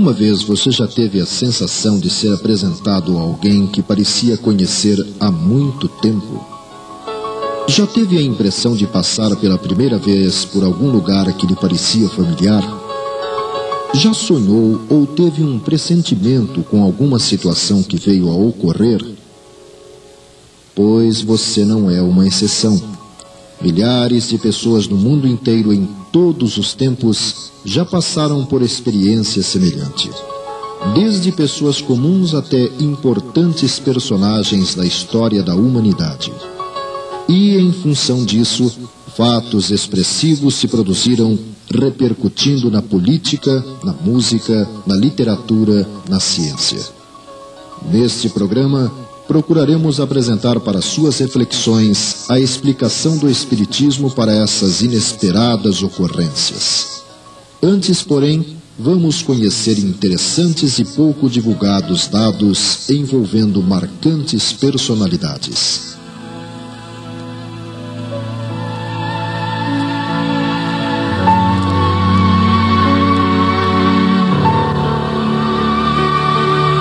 Alguma vez você já teve a sensação de ser apresentado a alguém que parecia conhecer há muito tempo? Já teve a impressão de passar pela primeira vez por algum lugar que lhe parecia familiar? Já sonhou ou teve um pressentimento com alguma situação que veio a ocorrer? Pois você não é uma exceção. Milhares de pessoas no mundo inteiro, em todos os tempos, já passaram por experiência semelhante. Desde pessoas comuns até importantes personagens da história da humanidade. E, em função disso, fatos expressivos se produziram, repercutindo na política, na música, na literatura, na ciência. Neste programa, procuraremos apresentar para suas reflexões a explicação do Espiritismo para essas inesperadas ocorrências. Antes, porém, vamos conhecer interessantes e pouco divulgados dados envolvendo marcantes personalidades.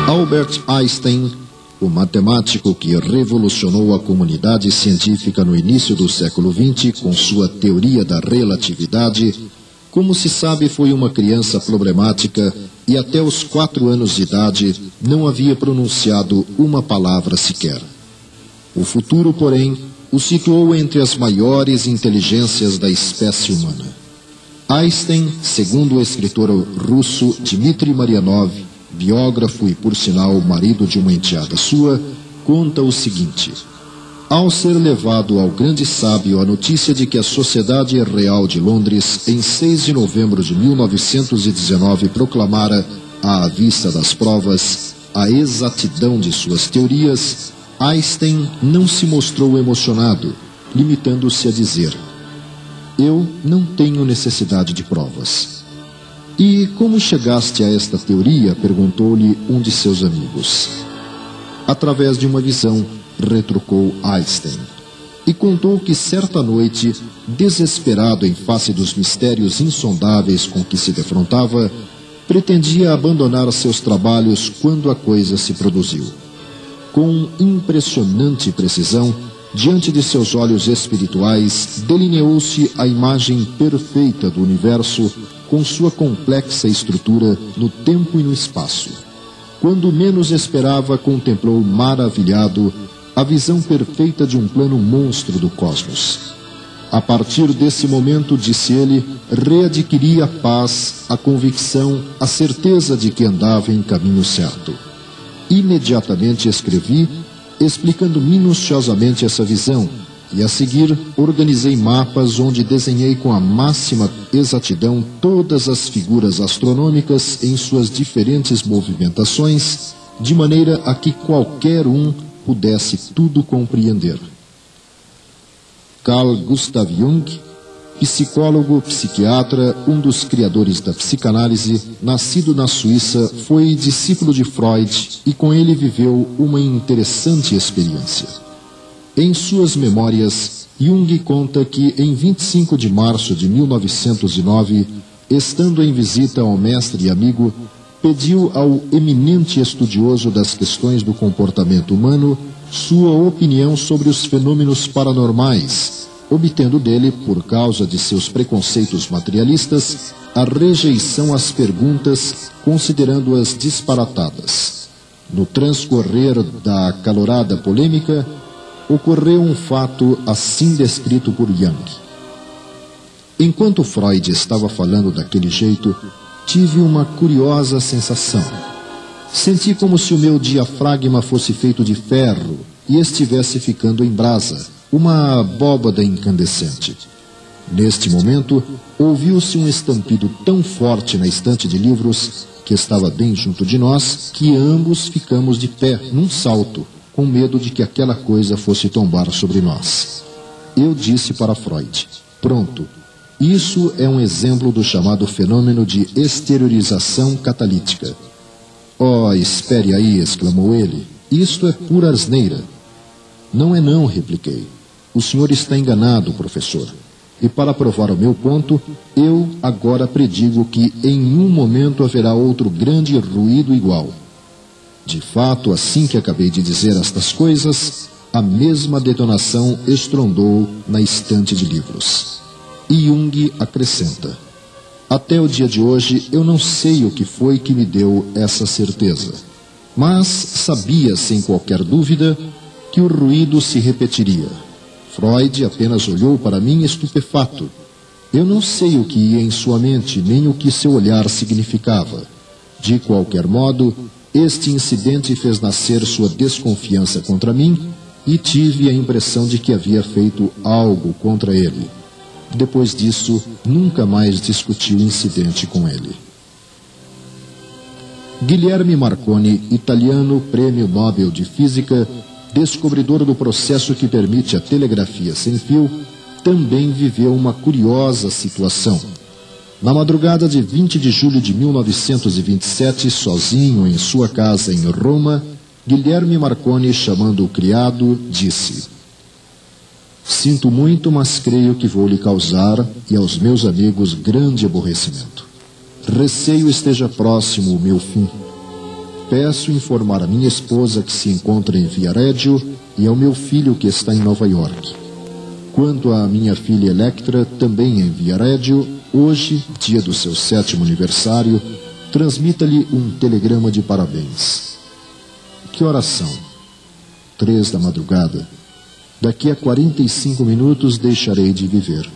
Albert Einstein, o matemático que revolucionou a comunidade científica no início do século XX com sua teoria da relatividade, como se sabe, foi uma criança problemática e até os 4 anos de idade não havia pronunciado uma palavra sequer. O futuro, porém, o situou entre as maiores inteligências da espécie humana. Einstein, segundo o escritor russo Dmitry Marianov, biógrafo e, por sinal, marido de uma enteada sua, conta o seguinte: ao ser levado ao grande sábio a notícia de que a Sociedade Real de Londres, em 6 de novembro de 1919, proclamara, à vista das provas, a exatidão de suas teorias, Einstein não se mostrou emocionado, limitando-se a dizer: eu não tenho necessidade de provas. E como chegaste a esta teoria? Perguntou-lhe um de seus amigos. Através de uma visão, retrucou Einstein, e contou que certa noite, desesperado em face dos mistérios insondáveis com que se defrontava, pretendia abandonar seus trabalhos quando a coisa se produziu. Com impressionante precisão, diante de seus olhos espirituais, delineou-se a imagem perfeita do universo com sua complexa estrutura no tempo e no espaço. Quando menos esperava, contemplou maravilhado a visão perfeita de um plano monstro do cosmos. A partir desse momento, disse ele, readquiria a paz, a convicção, a certeza de que andava em caminho certo. Imediatamente escrevi, explicando minuciosamente essa visão, e a seguir organizei mapas onde desenhei com a máxima exatidão todas as figuras astronômicas em suas diferentes movimentações, de maneira a que qualquer um pudesse tudo compreender. Carl Gustav Jung, psicólogo, psiquiatra, um dos criadores da psicanálise, nascido na Suíça, foi discípulo de Freud e com ele viveu uma interessante experiência. Em suas memórias, Jung conta que em 25 de março de 1909, estando em visita ao mestre e amigo, pediu ao eminente estudioso das questões do comportamento humano sua opinião sobre os fenômenos paranormais, obtendo dele, por causa de seus preconceitos materialistas, a rejeição às perguntas, considerando-as disparatadas. No transcorrer da acalorada polêmica, ocorreu um fato assim descrito por Jung. Enquanto Freud estava falando daquele jeito, tive uma curiosa sensação. Senti como se o meu diafragma fosse feito de ferro e estivesse ficando em brasa, uma abóbada incandescente. Neste momento, ouviu-se um estampido tão forte na estante de livros, que estava bem junto de nós, que ambos ficamos de pé, num salto, com medo de que aquela coisa fosse tombar sobre nós. Eu disse para Freud: pronto, isso é um exemplo do chamado fenômeno de exteriorização catalítica. Oh, espere aí, exclamou ele, isto é pura asneira. Não é não, repliquei. O senhor está enganado, professor. E para provar o meu ponto, eu agora predigo que em um momento haverá outro grande ruído igual. De fato, assim que acabei de dizer estas coisas, a mesma detonação estrondou na estante de livros. E Jung acrescenta: até o dia de hoje eu não sei o que foi que me deu essa certeza, mas sabia sem qualquer dúvida que o ruído se repetiria. Freud apenas olhou para mim estupefato. Eu não sei o que ia em sua mente, nem o que seu olhar significava. De qualquer modo, este incidente fez nascer sua desconfiança contra mim e tive a impressão de que havia feito algo contra ele. Depois disso, nunca mais discuti o incidente com ele. Guilherme Marconi, italiano, Prêmio Nobel de Física, descobridor do processo que permite a telegrafia sem fio, também viveu uma curiosa situação. Na madrugada de 20 de julho de 1927, sozinho em sua casa em Roma, Guilherme Marconi, chamando o criado, disse: sinto muito, mas creio que vou lhe causar e aos meus amigos grande aborrecimento. Receio esteja próximo o meu fim. Peço informar a minha esposa que se encontra em Viareggio e ao meu filho que está em Nova York. Quanto à minha filha Electra, também em Viareggio, hoje, dia do seu 7º aniversário, transmita-lhe um telegrama de parabéns. Que horas são? 3 da madrugada. Daqui a 45 minutos deixarei de viver.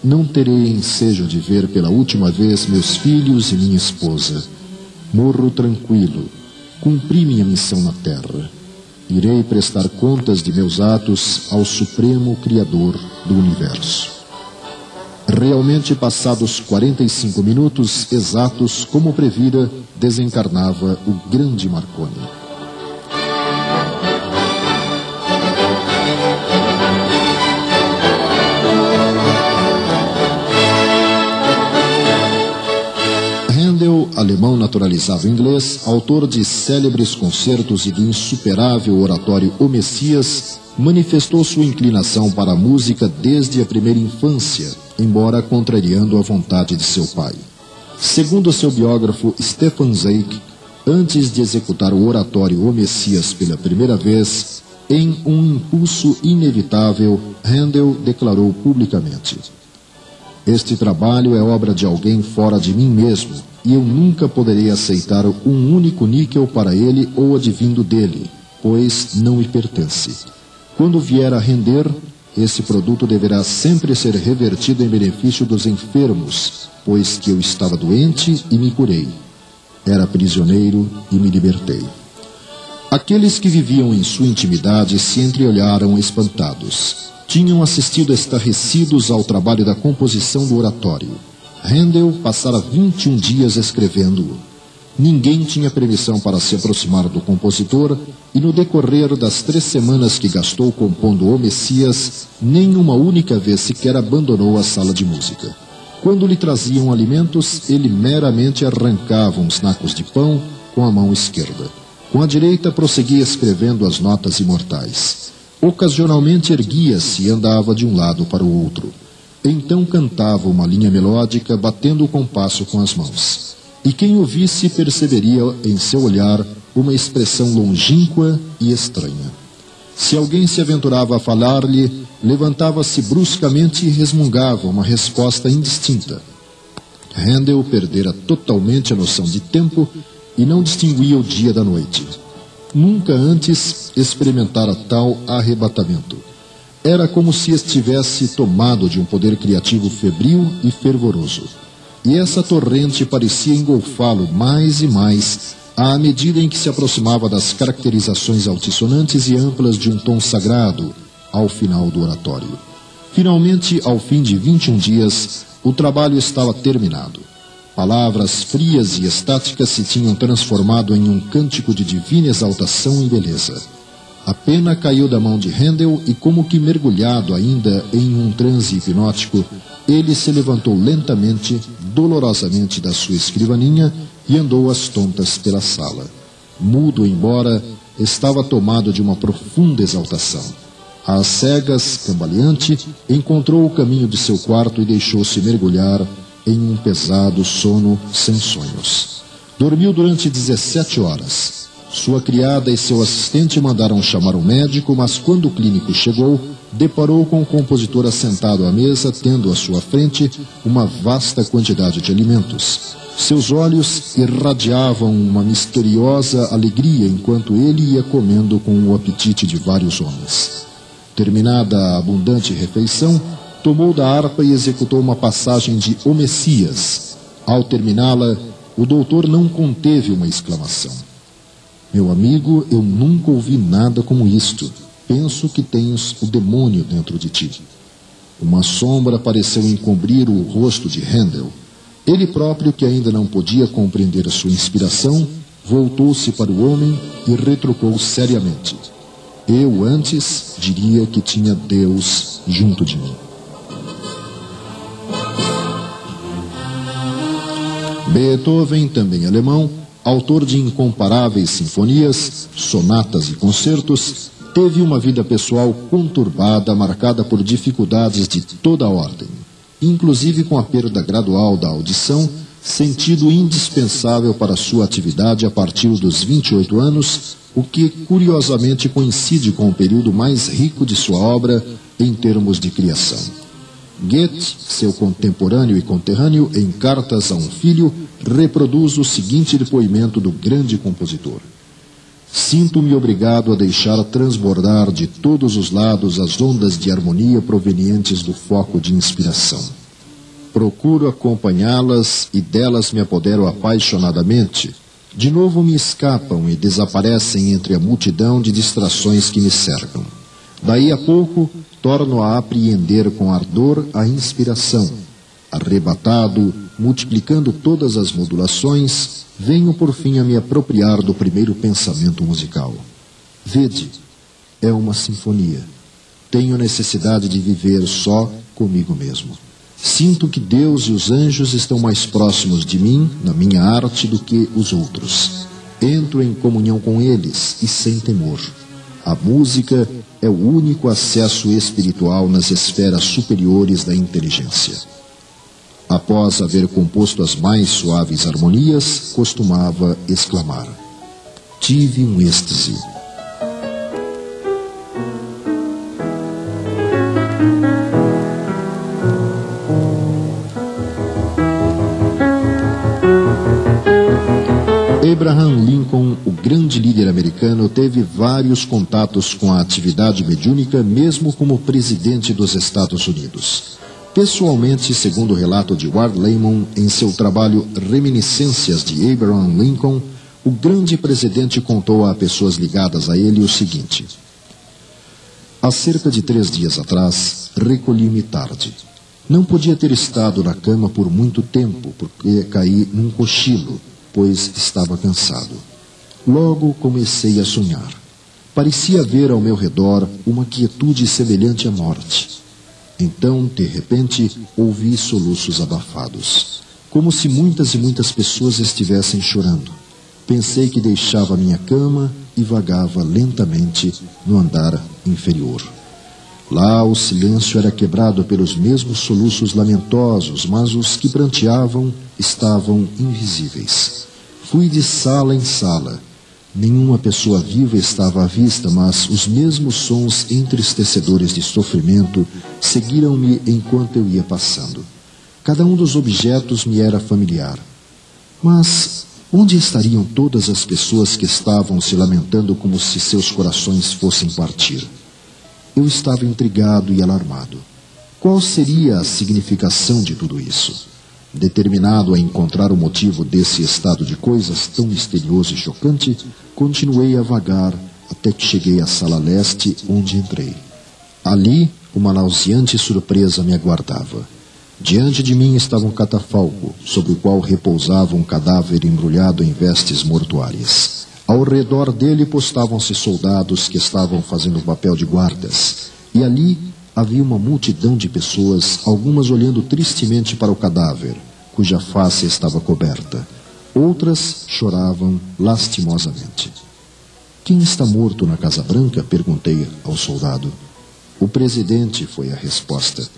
Não terei ensejo de ver pela última vez meus filhos e minha esposa. Morro tranquilo. Cumpri minha missão na terra. Irei prestar contas de meus atos ao Supremo Criador do Universo. Realmente, passados 45 minutos exatos, como previra, desencarnava o grande Marconi. Handel, alemão naturalizado inglês, autor de célebres concertos e do insuperável oratório O Messias, manifestou sua inclinação para a música desde a primeira infância, embora contrariando a vontade de seu pai. Segundo seu biógrafo Stefan Zweig, antes de executar o oratório O Messias pela primeira vez, em um impulso inevitável, Handel declarou publicamente: este trabalho é obra de alguém fora de mim mesmo, e eu nunca poderei aceitar um único níquel para ele ou advindo dele, pois não me pertence. Quando vier a render, esse produto deverá sempre ser revertido em benefício dos enfermos, pois que eu estava doente e me curei. Era prisioneiro e me libertei. Aqueles que viviam em sua intimidade se entreolharam espantados. Tinham assistido estarrecidos ao trabalho da composição do oratório. Handel passara 21 dias escrevendo-o. Ninguém tinha permissão para se aproximar do compositor e no decorrer das 3 semanas que gastou compondo O Messias, nem uma única vez sequer abandonou a sala de música. Quando lhe traziam alimentos, ele meramente arrancava uns nacos de pão com a mão esquerda. Com a direita prosseguia escrevendo as notas imortais. Ocasionalmente erguia-se e andava de um lado para o outro. Então cantava uma linha melódica, batendo o compasso com as mãos. E quem o visse perceberia em seu olhar uma expressão longínqua e estranha. Se alguém se aventurava a falar-lhe, levantava-se bruscamente e resmungava uma resposta indistinta. Handel perdera totalmente a noção de tempo e não distinguia o dia da noite. Nunca antes experimentara tal arrebatamento. Era como se estivesse tomado de um poder criativo febril e fervoroso. E essa torrente parecia engolfá-lo mais e mais, à medida em que se aproximava das caracterizações altissonantes e amplas de um tom sagrado, ao final do oratório. Finalmente, ao fim de 21 dias, o trabalho estava terminado. Palavras frias e estáticas se tinham transformado em um cântico de divina exaltação e beleza. A pena caiu da mão de Handel e, como que mergulhado ainda em um transe hipnótico, ele se levantou lentamente, dolorosamente da sua escrivaninha e andou às tontas pela sala. Mudo, embora, estava tomado de uma profunda exaltação. Às cegas, cambaleante, encontrou o caminho de seu quarto e deixou-se mergulhar em um pesado sono sem sonhos. Dormiu durante 17 horas. Sua criada e seu assistente mandaram chamar um médico, mas quando o clínico chegou, deparou com o compositor assentado à mesa, tendo à sua frente uma vasta quantidade de alimentos. Seus olhos irradiavam uma misteriosa alegria enquanto ele ia comendo com o apetite de vários homens. Terminada a abundante refeição, tomou da harpa e executou uma passagem de O Messias. Ao terminá-la, o doutor não conteve uma exclamação. Meu amigo, eu nunca ouvi nada como isto. Penso que tens o demônio dentro de ti. Uma sombra pareceu encobrir o rosto de Handel. Ele próprio, que ainda não podia compreender a sua inspiração, voltou-se para o homem e retrucou seriamente. Eu antes diria que tinha Deus junto de mim. Beethoven, também alemão, autor de incomparáveis sinfonias, sonatas e concertos, teve uma vida pessoal conturbada, marcada por dificuldades de toda a ordem, inclusive com a perda gradual da audição, sentido indispensável para sua atividade a partir dos 28 anos, o que curiosamente coincide com o período mais rico de sua obra em termos de criação. Goethe, seu contemporâneo e conterrâneo, em Cartas a um Filho, reproduz o seguinte depoimento do grande compositor. Sinto-me obrigado a deixar transbordar de todos os lados as ondas de harmonia provenientes do foco de inspiração. Procuro acompanhá-las e delas me apodero apaixonadamente. De novo me escapam e desaparecem entre a multidão de distrações que me cercam. Daí a pouco, torno a apreender com ardor a inspiração. Arrebatado, multiplicando todas as modulações, venho por fim a me apropriar do primeiro pensamento musical. Vede, é uma sinfonia. Tenho necessidade de viver só comigo mesmo. Sinto que Deus e os anjos estão mais próximos de mim, na minha arte, do que os outros. Entro em comunhão com eles e sem temor. A música é o único acesso espiritual nas esferas superiores da inteligência. Após haver composto as mais suaves harmonias, costumava exclamar: tive um êxtase. Abraham Lincoln, o grande líder americano, teve vários contatos com a atividade mediúnica, mesmo como presidente dos Estados Unidos. Pessoalmente, segundo o relato de Ward Layman em seu trabalho Reminiscências de Abraham Lincoln, o grande presidente contou a pessoas ligadas a ele o seguinte: há cerca de 3 dias atrás, recolhi-me tarde. Não podia ter estado na cama por muito tempo, porque caí num cochilo, pois estava cansado. Logo comecei a sonhar. Parecia haver ao meu redor uma quietude semelhante à morte. Então, de repente, ouvi soluços abafados, como se muitas e muitas pessoas estivessem chorando. Pensei que deixava minha cama e vagava lentamente no andar inferior. Lá o silêncio era quebrado pelos mesmos soluços lamentosos, mas os que pranteavam estavam invisíveis. Fui de sala em sala. Nenhuma pessoa viva estava à vista, mas os mesmos sons entristecedores de sofrimento seguiram-me enquanto eu ia passando. Cada um dos objetos me era familiar. Mas onde estariam todas as pessoas que estavam se lamentando como se seus corações fossem partir? Eu estava intrigado e alarmado. Qual seria a significação de tudo isso? Determinado a encontrar o motivo desse estado de coisas tão misterioso e chocante, continuei a vagar até que cheguei à sala leste, onde entrei. Ali, uma nauseante surpresa me aguardava. Diante de mim estava um catafalco, sobre o qual repousava um cadáver embrulhado em vestes mortuárias. Ao redor dele postavam-se soldados que estavam fazendo o papel de guardas, e ali havia uma multidão de pessoas, algumas olhando tristemente para o cadáver, cuja face estava coberta. Outras choravam lastimosamente. Quem está morto na Casa Branca? Perguntei ao soldado. O presidente, foi a resposta.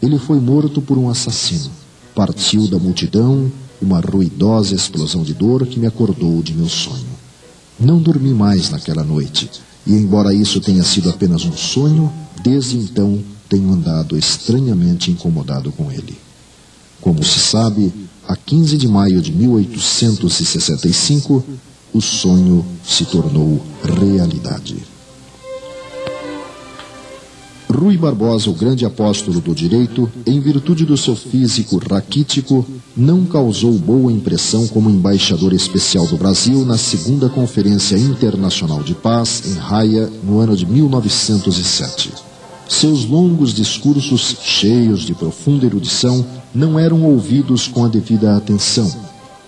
Ele foi morto por um assassino. Partiu da multidão uma ruidosa explosão de dor que me acordou de meu sonho. Não dormi mais naquela noite, e embora isso tenha sido apenas um sonho, desde então tenho andado estranhamente incomodado com ele. Como se sabe, a 15 de maio de 1865, o sonho se tornou realidade. Rui Barbosa, o grande apóstolo do direito, em virtude do seu físico raquítico, não causou boa impressão como embaixador especial do Brasil na segunda Conferência Internacional de Paz, em Haia, no ano de 1907. Seus longos discursos, cheios de profunda erudição, não eram ouvidos com a devida atenção.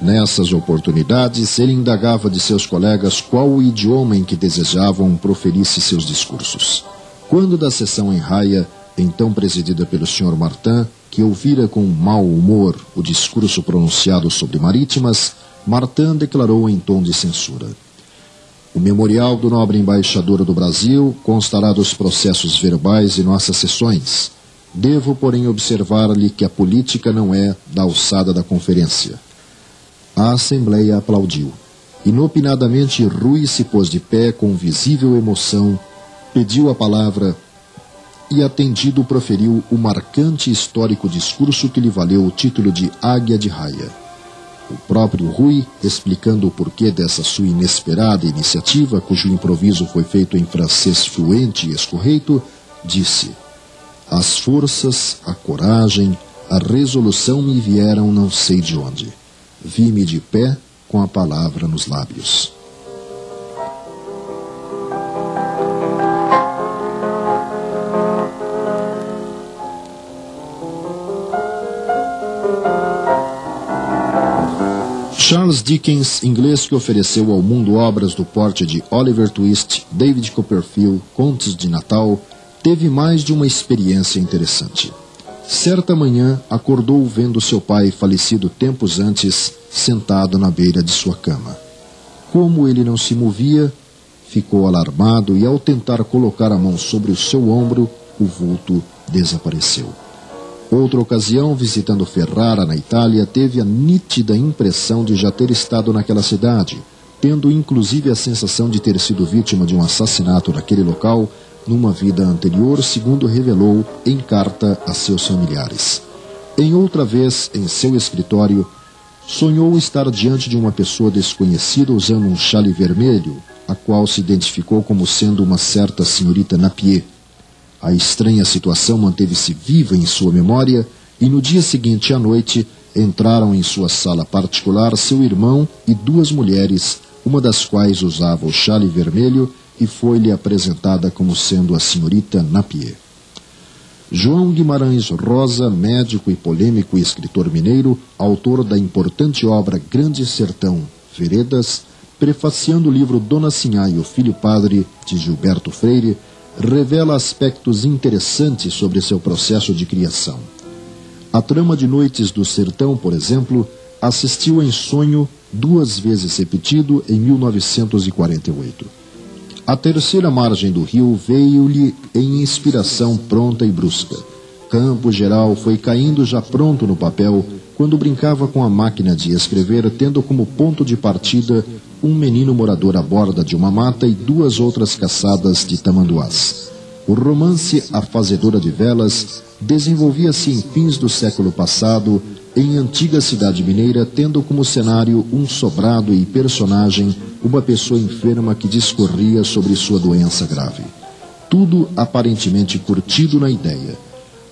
Nessas oportunidades, ele indagava de seus colegas qual o idioma em que desejavam proferisse seus discursos. Quando da sessão em Haia, então presidida pelo Sr. Martin, que ouvira com mau humor o discurso pronunciado sobre marítimas, Martin declarou em tom de censura: "O memorial do nobre embaixador do Brasil constará dos processos verbais de nossas sessões. Devo, porém, observar-lhe que a política não é da alçada da conferência." A Assembleia aplaudiu. Inopinadamente, Rui se pôs de pé com visível emoção, pediu a palavra e, atendido, proferiu o marcante e histórico discurso que lhe valeu o título de Águia de Haia. O próprio Rui, explicando o porquê dessa sua inesperada iniciativa, cujo improviso foi feito em francês fluente e escorreito, disse: "As forças, a coragem, a resolução me vieram não sei de onde. Vi-me de pé com a palavra nos lábios." Charles Dickens, inglês que ofereceu ao mundo obras do porte de Oliver Twist, David Copperfield, Contos de Natal, teve mais de uma experiência interessante. Certa manhã, acordou vendo seu pai, falecido tempos antes, sentado na beira de sua cama. Como ele não se movia, ficou alarmado e, ao tentar colocar a mão sobre o seu ombro, o vulto desapareceu. Outra ocasião, visitando Ferrara, na Itália, teve a nítida impressão de já ter estado naquela cidade, tendo inclusive a sensação de ter sido vítima de um assassinato naquele local numa vida anterior, segundo revelou em carta a seus familiares. Em outra vez, em seu escritório, sonhou estar diante de uma pessoa desconhecida usando um chale vermelho, a qual se identificou como sendo uma certa senhorita Napier. A estranha situação manteve-se viva em sua memória e no dia seguinte à noite entraram em sua sala particular seu irmão e duas mulheres, uma das quais usava o chale vermelho e foi-lhe apresentada como sendo a senhorita Napier. João Guimarães Rosa, médico e polêmico escritor mineiro, autor da importante obra Grande Sertão, Veredas, prefaciando o livro Dona Sinhá e o Filho Padre, de Gilberto Freire, revela aspectos interessantes sobre seu processo de criação. A trama de Noites do Sertão, por exemplo, assistiu em sonho 2 vezes repetido em 1948. A terceira margem do rio veio-lhe em inspiração pronta e brusca. Campo Geral foi caindo já pronto no papel quando brincava com a máquina de escrever, tendo como ponto de partida um menino morador à borda de uma mata e 2 outras caçadas de tamanduás. O romance A Fazedora de Velas desenvolvia-se em fins do século passado em antiga cidade mineira, tendo como cenário um sobrado e personagem uma pessoa enferma que discorria sobre sua doença grave. Tudo aparentemente curtido na ideia.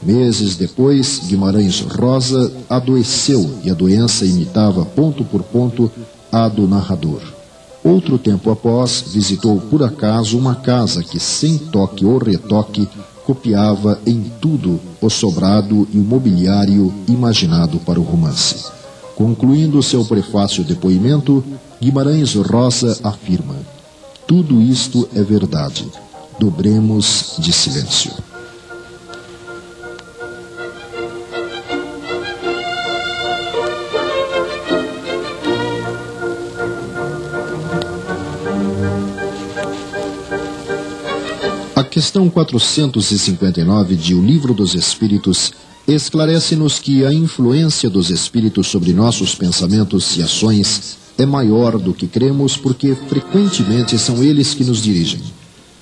Meses depois, Guimarães Rosa adoeceu e a doença imitava ponto por ponto a do narrador. Outro tempo após, visitou por acaso uma casa que, sem toque ou retoque, copiava em tudo o sobrado e o mobiliário imaginado para o romance. Concluindo seu prefácio depoimento, Guimarães Rosa afirma: "Tudo isto é verdade. Dobremos de silêncio." A questão 459 de O Livro dos Espíritos esclarece-nos que a influência dos espíritos sobre nossos pensamentos e ações é maior do que cremos, porque frequentemente são eles que nos dirigem.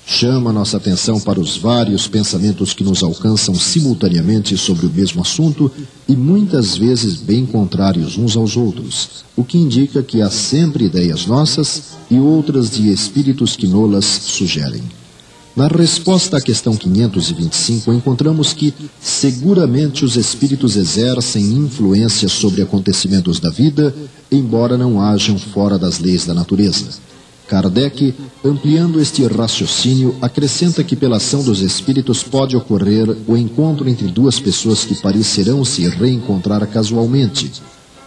Chama nossa atenção para os vários pensamentos que nos alcançam simultaneamente sobre o mesmo assunto e muitas vezes bem contrários uns aos outros, o que indica que há sempre ideias nossas e outras de espíritos que nolas sugerem. Na resposta à questão 525, encontramos que seguramente os espíritos exercem influência sobre acontecimentos da vida, embora não hajam fora das leis da natureza. Kardec, ampliando este raciocínio, acrescenta que pela ação dos espíritos pode ocorrer o encontro entre duas pessoas que parecerão se reencontrar casualmente.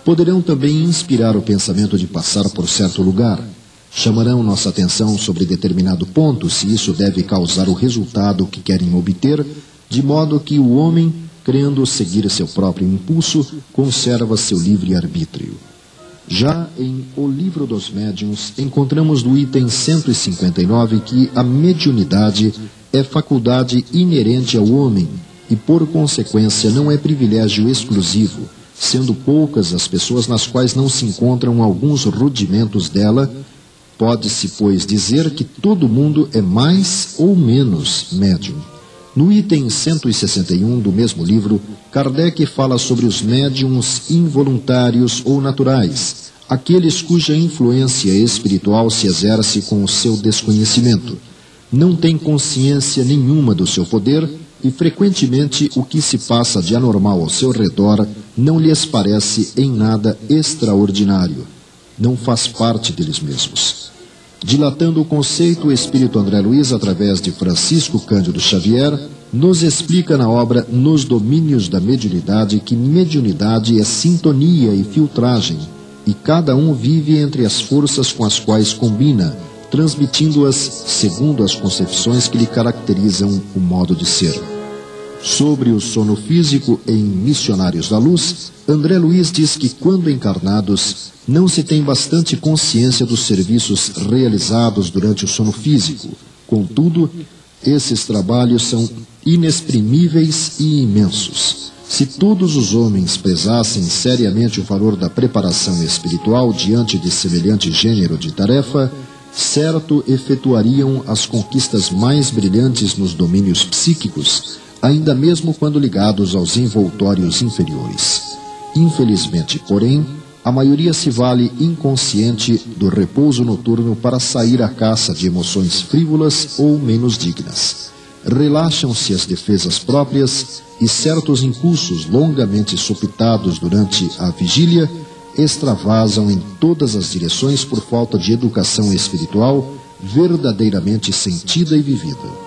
Poderão também inspirar o pensamento de passar por certo lugar. Chamarão nossa atenção sobre determinado ponto, se isso deve causar o resultado que querem obter, de modo que o homem, crendo seguir seu próprio impulso, conserva seu livre-arbítrio. Já em O Livro dos Médiuns, encontramos no item 159 que a mediunidade é faculdade inerente ao homem e, por consequência, não é privilégio exclusivo, sendo poucas as pessoas nas quais não se encontram alguns rudimentos dela. Pode-se, pois, dizer que todo mundo é mais ou menos médium. No item 161 do mesmo livro, Kardec fala sobre os médiums involuntários ou naturais, aqueles cuja influência espiritual se exerce com o seu desconhecimento. Não têm consciência nenhuma do seu poder e, frequentemente, o que se passa de anormal ao seu redor não lhes parece em nada extraordinário. Não faz parte deles mesmos. Dilatando o conceito, o espírito André Luiz, através de Francisco Cândido Xavier, nos explica na obra Nos Domínios da Mediunidade que mediunidade é sintonia e filtragem, e cada um vive entre as forças com as quais combina, transmitindo-as segundo as concepções que lhe caracterizam o modo de ser. Sobre o sono físico em Missionários da Luz, André Luiz diz que, quando encarnados, não se tem bastante consciência dos serviços realizados durante o sono físico. Contudo, esses trabalhos são inexprimíveis e imensos. Se todos os homens prezassem seriamente o valor da preparação espiritual diante de semelhante gênero de tarefa, certo efetuariam as conquistas mais brilhantes nos domínios psíquicos, ainda mesmo quando ligados aos envoltórios inferiores. Infelizmente, porém, a maioria se vale inconsciente do repouso noturno para sair à caça de emoções frívolas ou menos dignas. Relaxam-se as defesas próprias e certos impulsos longamente sopitados durante a vigília extravasam em todas as direções por falta de educação espiritual verdadeiramente sentida e vivida.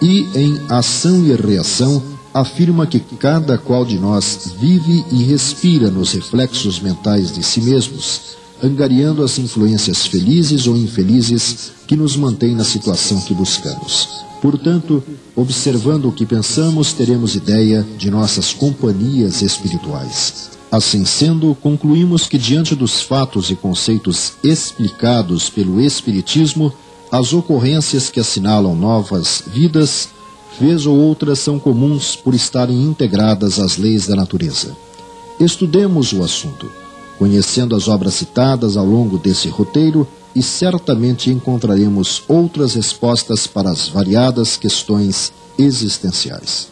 E, em Ação e Reação, afirma que cada qual de nós vive e respira nos reflexos mentais de si mesmos, angariando as influências felizes ou infelizes que nos mantêm na situação que buscamos. Portanto, observando o que pensamos, teremos ideia de nossas companhias espirituais. Assim sendo, concluímos que, diante dos fatos e conceitos explicados pelo Espiritismo, as ocorrências que assinalam novas vidas, vez ou outras, são comuns por estarem integradas às leis da natureza. Estudemos o assunto, conhecendo as obras citadas ao longo desse roteiro, e certamente encontraremos outras respostas para as variadas questões existenciais.